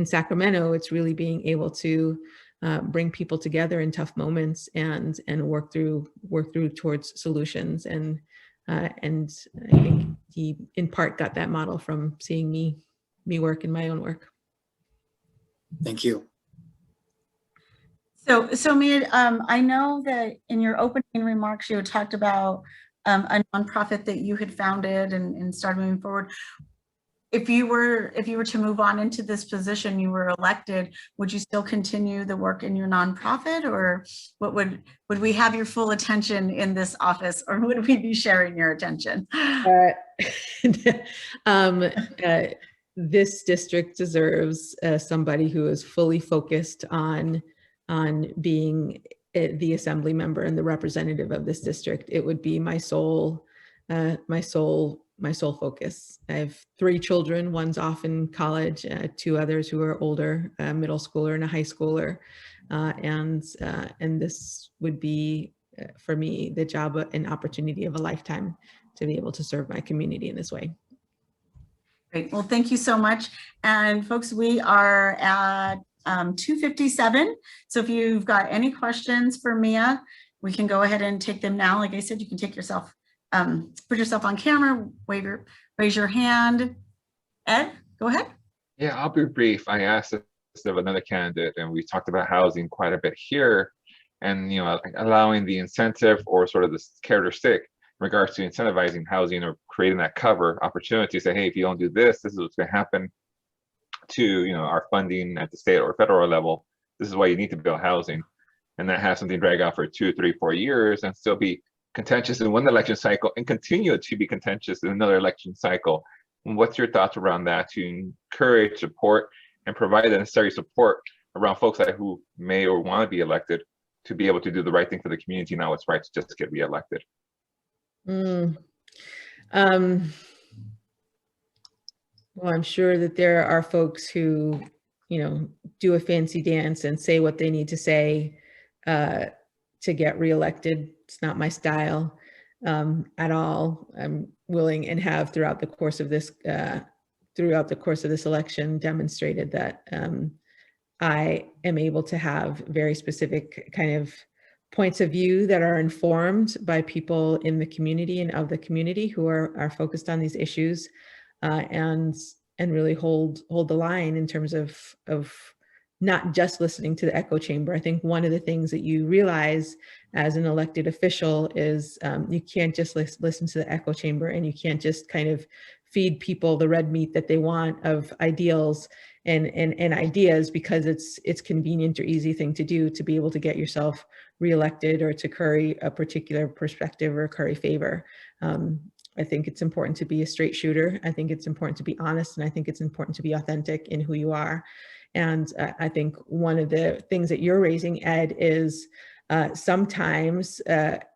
Sacramento. It's really being able to bring people together in tough moments and work through towards solutions. And I think he in part got that model from seeing me work in my own work. Thank you. So Mia, I know that in your opening remarks, you had talked about a nonprofit that you had founded and started moving forward. If you were to move on into this position, you were elected, would you still continue the work in your nonprofit, or what would we have your full attention in this office, or would we be sharing your attention? This district deserves somebody who is fully focused on being the assembly member and the representative of this district. It would be my sole focus. I have 3 children. One's off in college, 2 others who are older, a middle schooler and a high schooler. And this would be, for me, the job and opportunity of a lifetime to be able to serve my community in this way. Great. Well, thank you so much. And folks, we are at 2:57. So if you've got any questions for Mia, we can go ahead and take them now. Like I said, you can take yourself, put yourself on camera, raise your hand. Ed, go ahead. Yeah, I'll be brief. I asked this of another candidate, and we talked about housing quite a bit here. and like allowing the incentive or sort of this carrot or stick in regards to incentivizing housing or creating that cover opportunity to say, hey, if you don't do this, this is what's going to happen to our funding at the state or federal level. This is why you need to build housing, and that has something drag out for 2, 3, 4 years and still be contentious in one election cycle and continue to be contentious in another election cycle. And what's your thoughts around that to encourage, support, and provide the necessary support around folks who may or want to be elected to be able to do the right thing for the community, not what's right to just get reelected? Well, I'm sure that there are folks who, do a fancy dance and say what they need to say to get reelected. It's not my style at all. I'm willing and have throughout the course of this election demonstrated that I am able to have very specific kind of points of view that are informed by people in the community and of the community who are focused on these issues, and really hold the line in terms of not just listening to the echo chamber. I think one of the things that you realize as an elected official is you can't just listen to the echo chamber, and you can't just kind of feed people the red meat that they want of ideals and ideas because it's convenient or easy thing to do to be able to get yourself reelected or to curry a particular perspective or curry favor. I think it's important to be a straight shooter. I think it's important to be honest, and I think it's important to be authentic in who you are. And I think one of the things that you're raising, Ed, is sometimes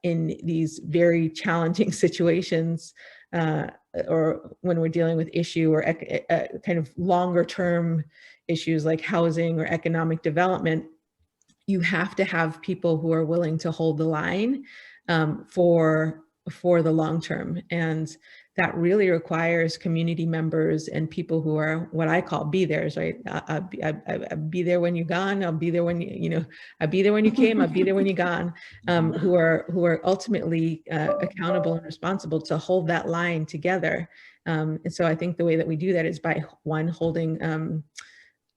in these very challenging situations, or when we're dealing with issue or kind of longer term issues like housing or economic development, you have to have people who are willing to hold the line for the long term. And that really requires community members and people who are what I call be-theirs, right? I'll be there when you're gone. I'll be there when I'll be there when you came. I'll be there when you're gone. Who are ultimately accountable and responsible to hold that line together. And so I think the way that we do that is by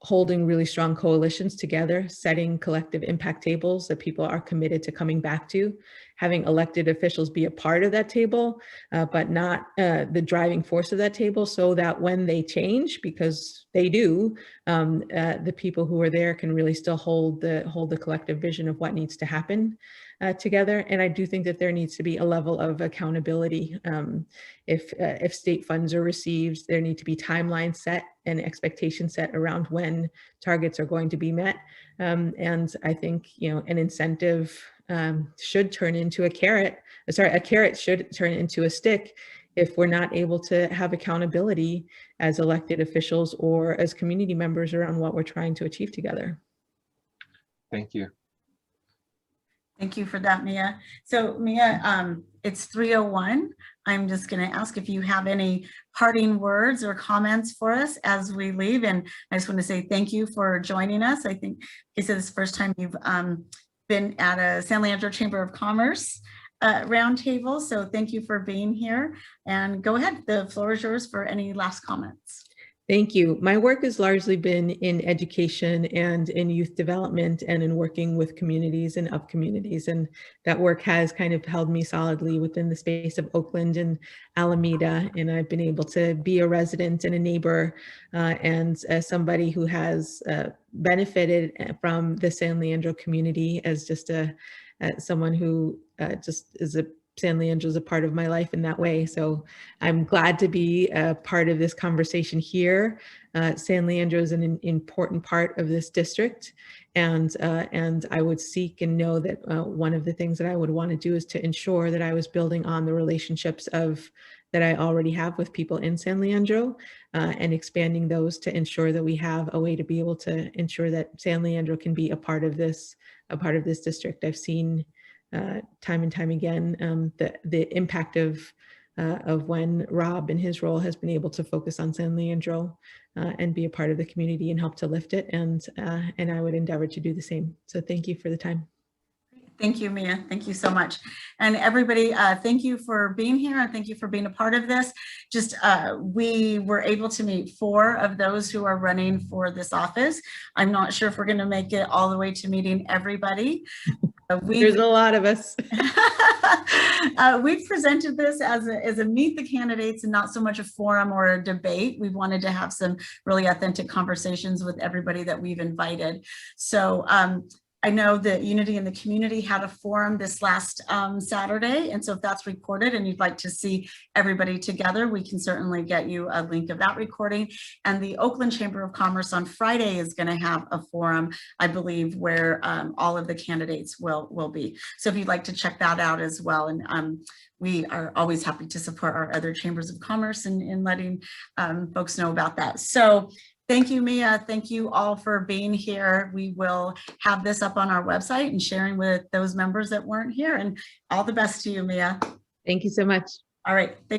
holding really strong coalitions together, setting collective impact tables that people are committed to coming back to, having elected officials be a part of that table, but not the driving force of that table, so that when they change, because they do, the people who are there can really still hold the collective vision of what needs to happen together. And I do think that there needs to be a level of accountability. If state funds are received, there need to be timelines set and expectations set around when targets are going to be met. And I think, an incentive should turn into a carrot. A carrot should turn into a stick if we're not able to have accountability as elected officials or as community members around what we're trying to achieve together. Thank you. Thank you for that, Mia. So Mia, it's 3:01. I'm just going to ask if you have any parting words or comments for us as we leave. And I just want to say thank you for joining us. I think this is the first time you've been at a San Leandro Chamber of Commerce roundtable. So thank you for being here. And go ahead, the floor is yours for any last comments. Thank you. My work has largely been in education and in youth development and in working with communities and of communities. And that work has kind of held me solidly within the space of Oakland and Alameda. And I've been able to be a resident and a neighbor and as somebody who has benefited from the San Leandro community as just someone who just is San Leandro is a part of my life in that way. So I'm glad to be a part of this conversation here. San Leandro is an important part of this district. And I would seek and know that one of the things that I would want to do is to ensure that I was building on the relationships that I already have with people in San Leandro and expanding those to ensure that we have a way to be able to ensure that San Leandro can be a part of this district. I've seen time and time again, the impact of when Rob in his role has been able to focus on San Leandro and be a part of the community and help to lift it. And I would endeavor to do the same. So thank you for the time. Thank you, Mia. Thank you so much. And everybody, thank you for being here and thank you for being a part of this. Just we were able to meet 4 of those who are running for this office. I'm not sure if we're going to make it all the way to meeting everybody. There's a lot of us. We've presented this as a meet the candidates and not so much a forum or a debate. We wanted to have some really authentic conversations with everybody that we've invited. So I know that Unity in the Community had a forum this last Saturday. And so if that's recorded and you'd like to see everybody together, we can certainly get you a link of that recording. And the Oakland Chamber of Commerce on Friday is going to have a forum, I believe, where all of the candidates will be. So if you'd like to check that out as well. And we are always happy to support our other chambers of commerce in letting folks know about that. So thank you, Mia. Thank you all for being here. We will have this up on our website and sharing with those members that weren't here. And all the best to you, Mia. Thank you so much. All right.